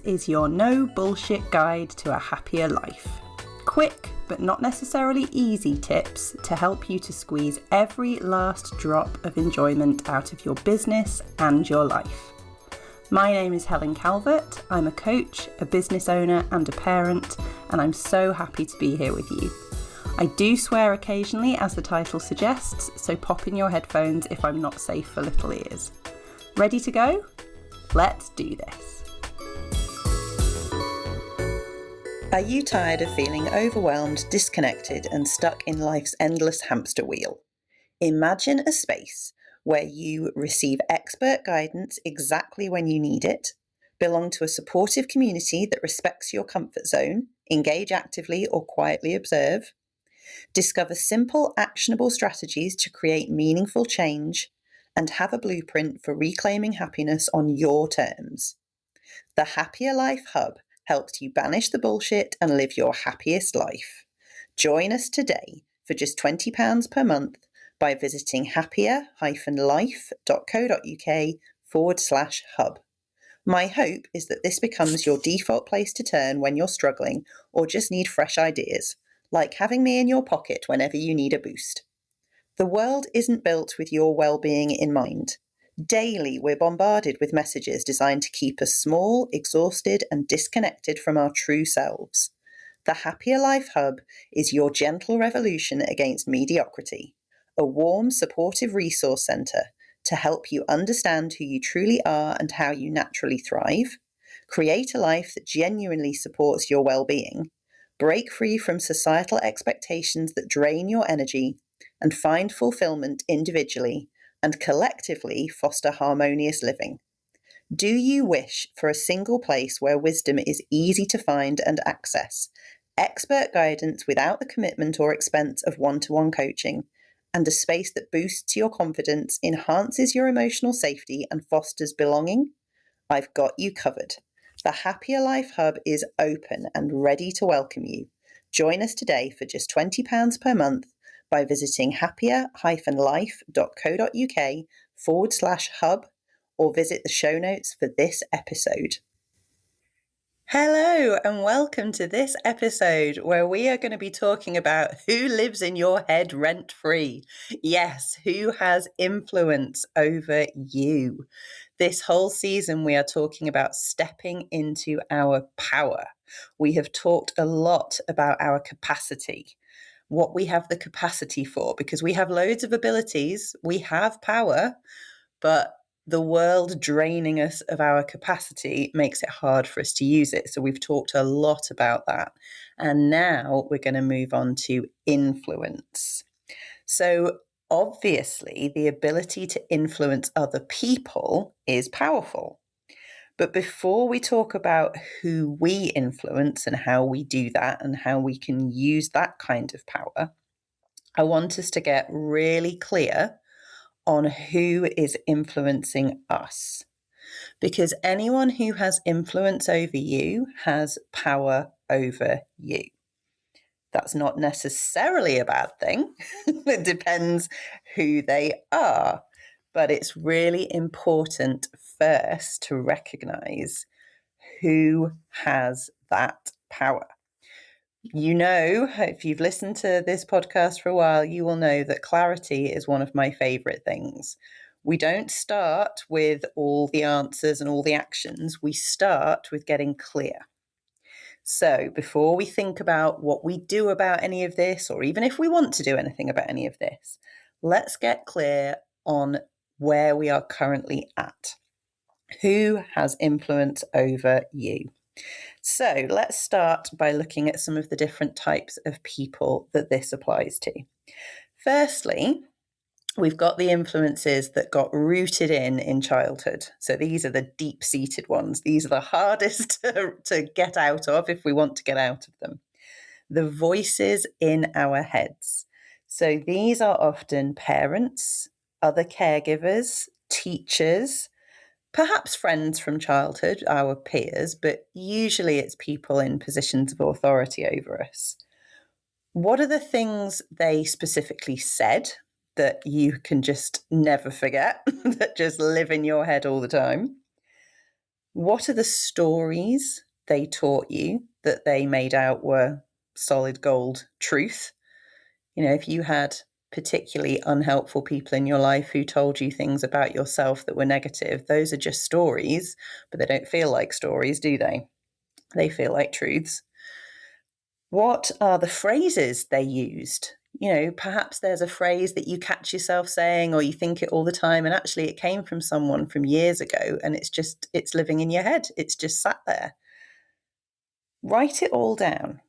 is your no bullshit guide to a happier life. Quick, but not necessarily easy tips to help you to squeeze every last drop of enjoyment out of your business and your life. My name is Helen Calvert. I'm a coach, a business owner and a parent, and I'm so happy to be here with you. I do swear occasionally, as the title suggests, so pop in your headphones if I'm not safe for little ears. Ready to go? Let's do this. Are you tired of feeling overwhelmed, disconnected, and stuck in life's endless hamster wheel? Imagine a space where you receive expert guidance exactly when you need it, belong to a supportive community that respects your comfort zone, engage actively or quietly observe, discover simple, actionable strategies to create meaningful change, and have a blueprint for reclaiming happiness on your terms. The Happier Life Hub helps you banish the bullshit and live your happiest life. Join us today for just £20 per month by visiting happier-life.co.uk/hub. My hope is that this becomes your default place to turn when you're struggling or just need fresh ideas, like having me in your pocket whenever you need a boost. The world isn't built with your well-being in mind. Daily, we're bombarded with messages designed to keep us small, exhausted, and disconnected from our true selves. The Happier Life Hub is your gentle revolution against mediocrity, a warm, supportive resource centre to help you understand who you truly are and how you naturally thrive, create a life that genuinely supports your well-being, break free from societal expectations that drain your energy, and find fulfillment individually and collectively foster harmonious living. Do you wish for a single place where wisdom is easy to find and access, expert guidance without the commitment or expense of one-to-one coaching, and a space that boosts your confidence, enhances your emotional safety, and fosters belonging? I've got you covered. The Happier Life Hub is open and ready to welcome you. Join us today for just £20 per month by visiting happier-life.co.uk/hub or visit the show notes for this episode. Hello and welcome to this episode where we are going to be talking about who lives in your head rent-free. Yes, who has influence over you. This whole season we are talking about stepping into our power. We have talked a lot about our capacity, what we have the capacity for, because we have loads of abilities, we have power, but the world draining us of our capacity makes it hard for us to use it. So we've talked a lot about that. And now we're going to move on to influence. So obviously, the ability to influence other people is powerful. But before we talk about who we influence and how we do that and how we can use that kind of power, I want us to get really clear on who is influencing us. Because anyone who has influence over you has power over you. That's not necessarily a bad thing. It depends who they are. But it's really important first to recognize who has that power. You know, if you've listened to this podcast for a while, you will know that clarity is one of my favorite things. We don't start with all the answers and all the actions. We start with getting clear. So before we think about what we do about any of this, or even if we want to do anything about any of this, let's get clear on where we are currently at. Who has influence over you? So let's start by looking at some of the different types of people that this applies to. Firstly, we've got the influences that got rooted in childhood. So these are the deep-seated ones. These are the hardest to get out of if we want to get out of them. The voices in our heads. So these are often parents, other caregivers, teachers, perhaps friends from childhood, our peers, but usually it's people in positions of authority over us. What are the things they specifically said that you can just never forget, that just live in your head all the time? What are the stories they taught you that they made out were solid gold truth? You know, if you had particularly unhelpful people in your life who told you things about yourself that were negative, those are just stories, but they don't feel like stories, do they? They feel like truths. What are the phrases they used? You know, perhaps there's a phrase that you catch yourself saying or you think it all the time, and actually it came from someone from years ago and it's living in your head. It's just sat there. Write it all down.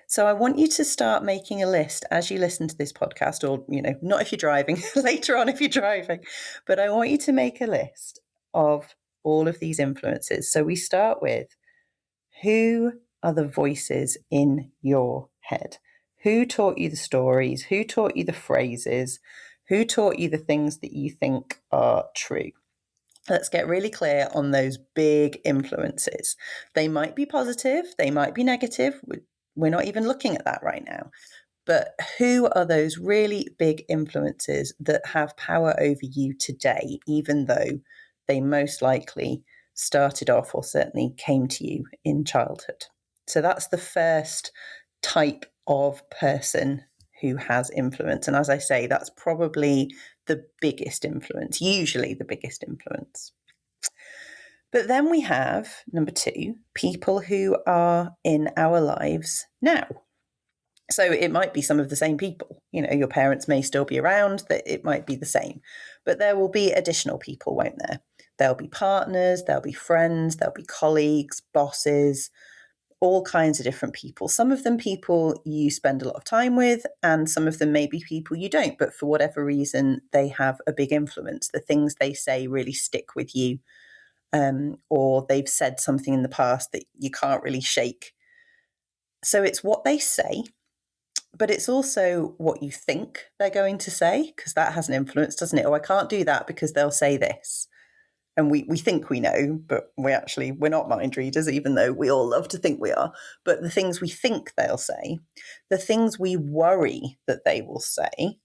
So I want you to start making a list as you listen to this podcast, or, you know, not if you're driving, later on if you're driving, but I want you to make a list of all of these influences. So we start with, who are the voices in your head? Who taught you the stories? Who taught you the phrases? Who taught you the things that you think are true? Let's get really clear on those big influences. They might be positive, they might be negative. We're not even looking at that right now. But who are those really big influences that have power over you today, even though they most likely started off or certainly came to you in childhood? So that's the first type of person who has influence. And as I say, that's probably the biggest influence, usually the biggest influence. But then we have, number two, people who are in our lives now. So it might be some of the same people. You know, your parents may still be around, that it might be the same, but there will be additional people, won't there? There'll be partners, there'll be friends, there'll be colleagues, bosses, all kinds of different people. Some of them people you spend a lot of time with, and some of them may be people you don't, but for whatever reason, they have a big influence. The things they say really stick with you, or they've said something in the past that you can't really shake. So it's what they say, but it's also what you think they're going to say, because that has an influence, doesn't it? Oh, I can't do that because they'll say this. And we think we know, but we're not mind readers, even though we all love to think we are. But the things we think they'll say, the things we worry that they will say,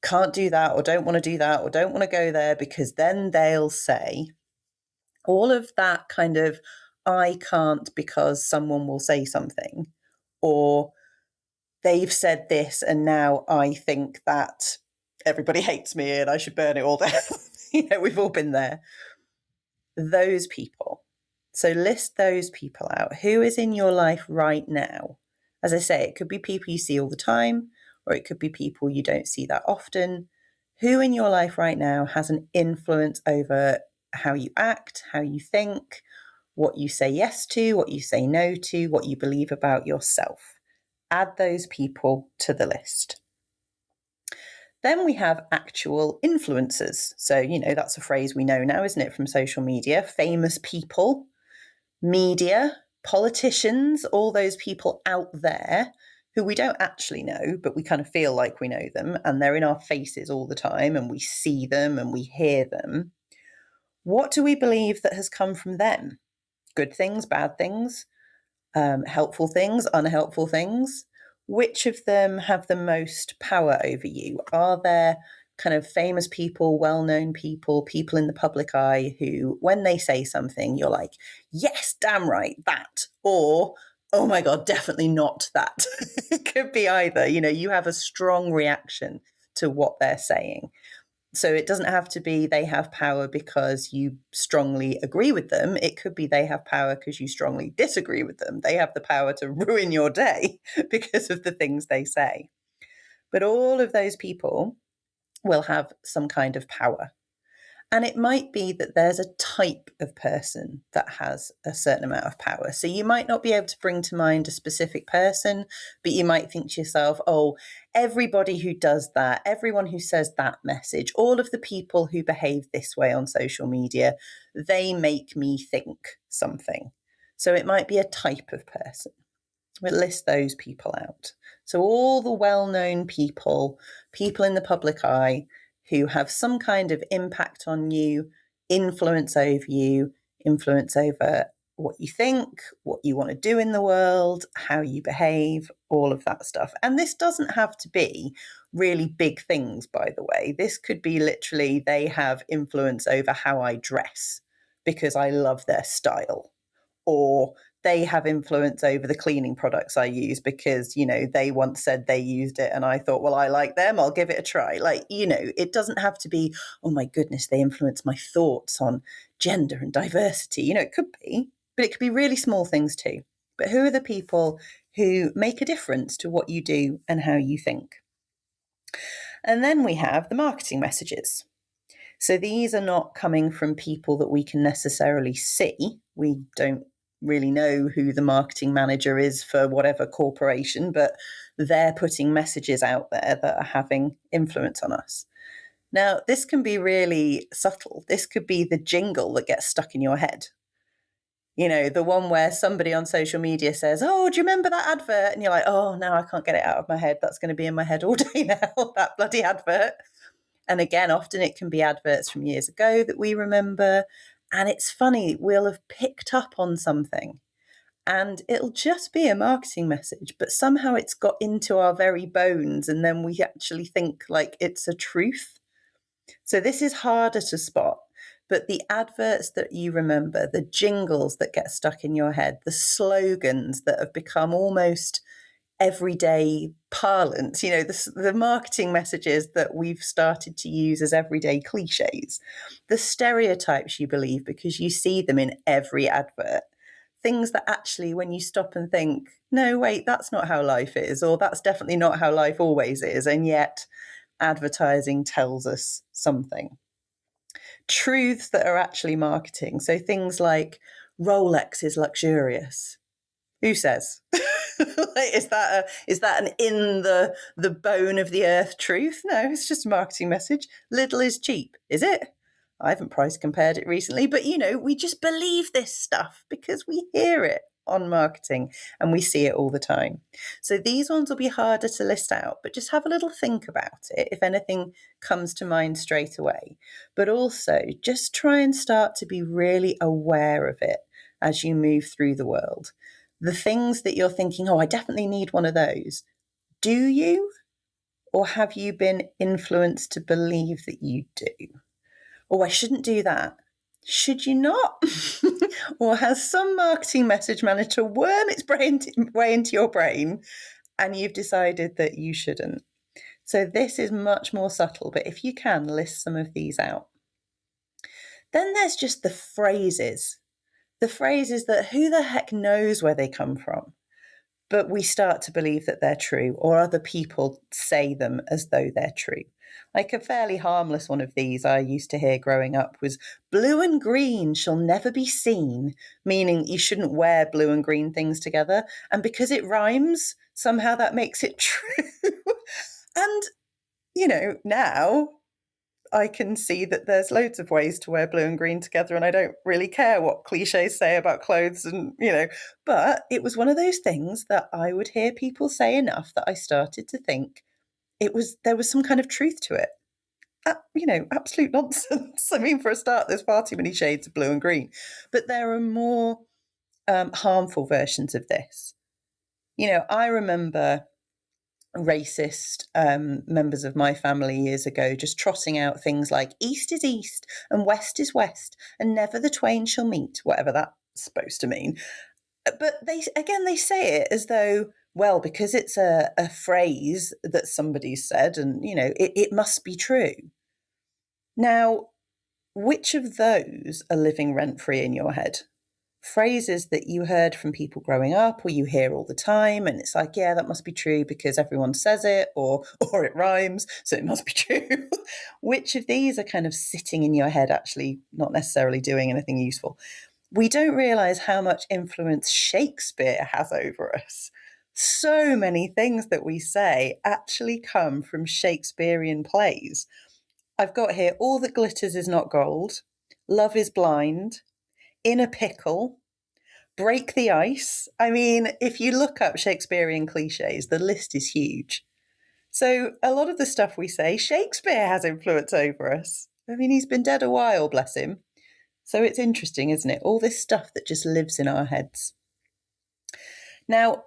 can't do that, or don't want to do that, or don't want to go there because then they'll say, all of that kind of, I can't because someone will say something, or they've said this and now I think that everybody hates me and I should burn it all down. You know, we've all been there. Those people. So list those people out. Who is in your life right now? As I say, it could be people you see all the time, or it could be people you don't see that often. Who in your life right now has an influence over how you act, how you think, what you say yes to, what you say no to, what you believe about yourself? Add those people to the list. Then we have actual influencers. So, you know, that's a phrase we know now, isn't it, from social media? Famous people, media, politicians, all those people out there who we don't actually know, but we kind of feel like we know them, and they're in our faces all the time, and we see them and we hear them. What do we believe that has come from them? Good things, bad things, helpful things, unhelpful things? Which of them have the most power over you? Are there kind of famous people, well-known people, people in the public eye who, when they say something, you're like, yes, damn right, that, or, oh my God, definitely not that. It could be either. You know, you have a strong reaction to what they're saying. So it doesn't have to be they have power because you strongly agree with them. It could be they have power because you strongly disagree with them. They have the power to ruin your day because of the things they say. But all of those people will have some kind of power. And it might be that there's a type of person that has a certain amount of power. So you might not be able to bring to mind a specific person, but you might think to yourself, oh, everybody who does that, everyone who says that message, all of the people who behave this way on social media, they make me think something. So it might be a type of person. We'll list those people out. So all the well-known people, people in the public eye, who have some kind of impact on you, influence over you, influence over what you think, what you want to do in the world, how you behave, all of that stuff. And this doesn't have to be really big things, by the way. This could be literally they have influence over how I dress, because I love their style, or they have influence over the cleaning products I use because, they once said they used it and I thought, well, I like them, I'll give it a try. Like, it doesn't have to be, oh my goodness, they influence my thoughts on gender and diversity. It could be, but it could be really small things too. But who are the people who make a difference to what you do and how you think? And then we have the marketing messages. So these are not coming from people that we can necessarily see. We don't really know who the marketing manager is for whatever corporation, but they're putting messages out there that are having influence on us. Now, this can be really subtle. This could be the jingle that gets stuck in your head. The one where somebody on social media says, oh, do you remember that advert? And you're like, oh, no, I can't get it out of my head. That's going to be in my head all day now, that bloody advert. And again, often it can be adverts from years ago that we remember. And it's funny, we'll have picked up on something and it'll just be a marketing message, but somehow it's got into our very bones. And then we actually think like it's a truth. So this is harder to spot. But the adverts that you remember, the jingles that get stuck in your head, the slogans that have become almost everyday parlance, the marketing messages that we've started to use as everyday cliches, the stereotypes you believe because you see them in every advert, things that actually, when you stop and think, no, wait, that's not how life is, or that's definitely not how life always is, and yet advertising tells us something. Truths that are actually marketing. So things like Rolex is luxurious. Who says? Is that an in the bone of the earth truth? No, it's just a marketing message. Little is cheap. Is it? I haven't price compared it recently, but we just believe this stuff because we hear it on marketing and we see it all the time. So these ones will be harder to list out, but just have a little think about it if anything comes to mind straight away. But also just try and start to be really aware of it as you move through the world. The things that you're thinking, oh, I definitely need one of those. Do you? Or have you been influenced to believe that you do? Oh, I shouldn't do that. Should you not? Or has some marketing message managed to worm its way into your brain and you've decided that you shouldn't? So this is much more subtle, but if you can, list some of these out. Then there's just the phrases that who the heck knows where they come from, but we start to believe that they're true, or other people say them as though they're true. Like a fairly harmless one of these I used to hear growing up was, blue and green shall never be seen, meaning you shouldn't wear blue and green things together. And because it rhymes, somehow that makes it true. And, now I can see that there's loads of ways to wear blue and green together, and I don't really care what cliches say about clothes and, but it was one of those things that I would hear people say enough that I started to think there was some kind of truth to it. Absolute nonsense. I mean, for a start, there's far too many shades of blue and green, but there are more harmful versions of this. I remember racist members of my family years ago just trotting out things like east is east and west is west and never the twain shall meet, whatever that's supposed to mean. But they say it as though, well, because it's a phrase that somebody said and it must be true. Now, which of those are living rent-free in your head? Phrases that you heard from people growing up or you hear all the time, and it's like, yeah, that must be true because everyone says it, or it rhymes, so it must be true. Which of these are kind of sitting in your head, actually not necessarily doing anything useful? We don't realize how much influence Shakespeare has over us. So many things that we say actually come from Shakespearean plays. I've got here, all that glitters is not gold, love is blind, in a pickle, break the ice. I mean, if you look up Shakespearean cliches, the list is huge. So a lot of the stuff we say, Shakespeare has influence over us. I mean, he's been dead a while, bless him. So it's interesting, isn't it? All this stuff that just lives in our heads. Now,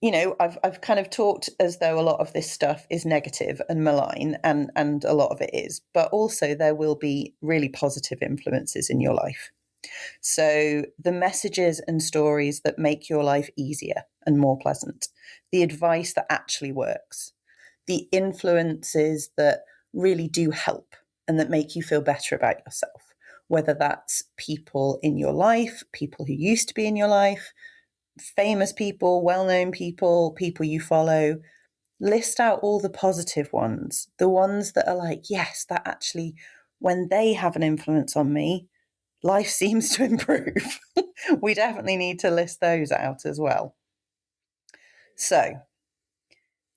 I've kind of talked as though a lot of this stuff is negative and malign, and a lot of it is, but also there will be really positive influences in your life. So the messages and stories that make your life easier and more pleasant, the advice that actually works, the influences that really do help and that make you feel better about yourself, whether that's people in your life, people who used to be in your life, famous people, well-known people, people you follow. List out all the positive ones, the ones that are like, yes, that actually, when they have an influence on me, life seems to improve. We definitely need to list those out as well. So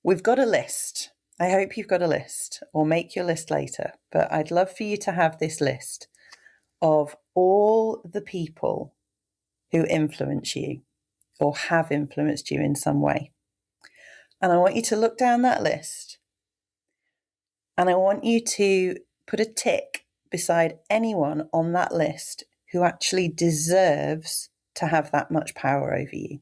we've got a list. I hope you've got a list, or make your list later, but I'd love for you to have this list of all the people who influence you or have influenced you in some way. And I want you to look down that list, and I want you to put a tick beside anyone on that list who actually deserves to have that much power over you.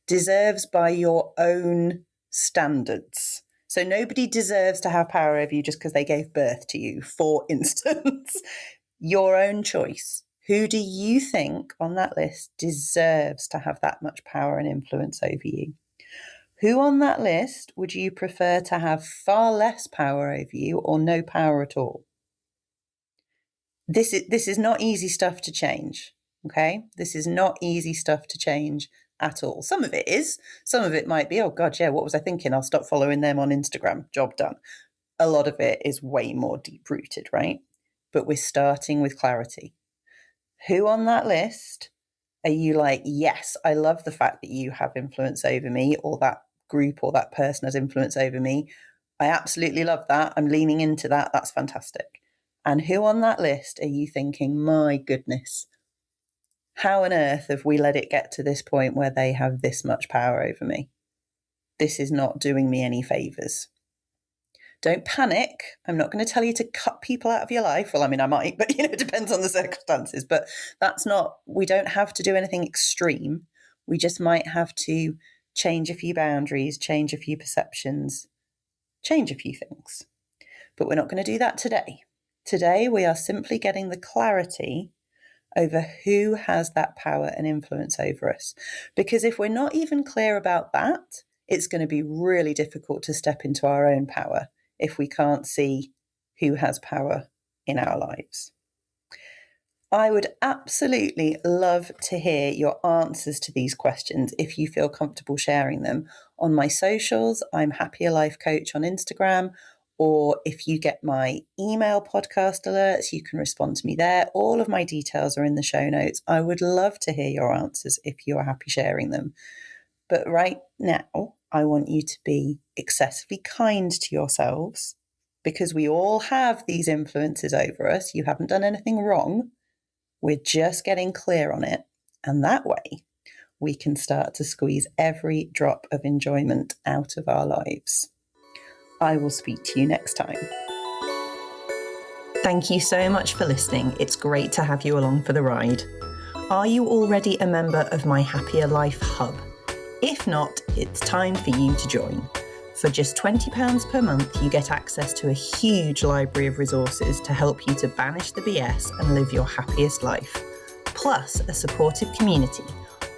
Deserves by your own standards. So nobody deserves to have power over you just because they gave birth to you, for instance. Your own choice. Who do you think on that list deserves to have that much power and influence over you? Who on that list would you prefer to have far less power over you or no power at all? This is not easy stuff to change, okay? This is not easy stuff to change at all. Some of it is. Some of it might be, oh God, yeah, what was I thinking? I'll stop following them on Instagram. Job done. A lot of it is way more deep-rooted, right? But we're starting with clarity. Who on that list are you like, yes, I love the fact that you have influence over me, or that group or that person has influence over me. I absolutely love that. I'm leaning into that. That's fantastic. And who on that list are you thinking, my goodness, how on earth have we let it get to this point where they have this much power over me? This is not doing me any favors. Don't panic. I'm not going to tell you to cut people out of your life. Well, I mean, I might, but it depends on the circumstances. But we don't have to do anything extreme. We just might have to change a few boundaries, change a few perceptions, change a few things. But we're not going to do that today. Today, we are simply getting the clarity over who has that power and influence over us. Because if we're not even clear about that, it's going to be really difficult to step into our own power if we can't see who has power in our lives. I would absolutely love to hear your answers to these questions if you feel comfortable sharing them on my socials. I'm Happier Life Coach on Instagram, or if you get my email podcast alerts, you can respond to me there. All of my details are in the show notes. I would love to hear your answers if you are happy sharing them. But right now, I want you to be excessively kind to yourselves, because we all have these influences over us. You haven't done anything wrong. We're just getting clear on it. And that way, we can start to squeeze every drop of enjoyment out of our lives. I will speak to you next time. Thank you so much for listening. It's great to have you along for the ride. Are you already a member of my Happier Life Hub? If not, it's time for you to join. For just £20 per month, you get access to a huge library of resources to help you to banish the BS and live your happiest life. Plus a supportive community,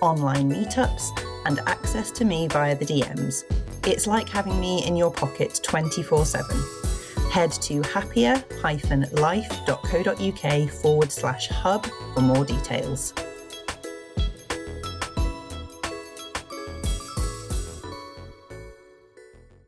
online meetups, and access to me via the DMs. It's like having me in your pocket 24/7. Head to happier-life.co.uk/hub for more details.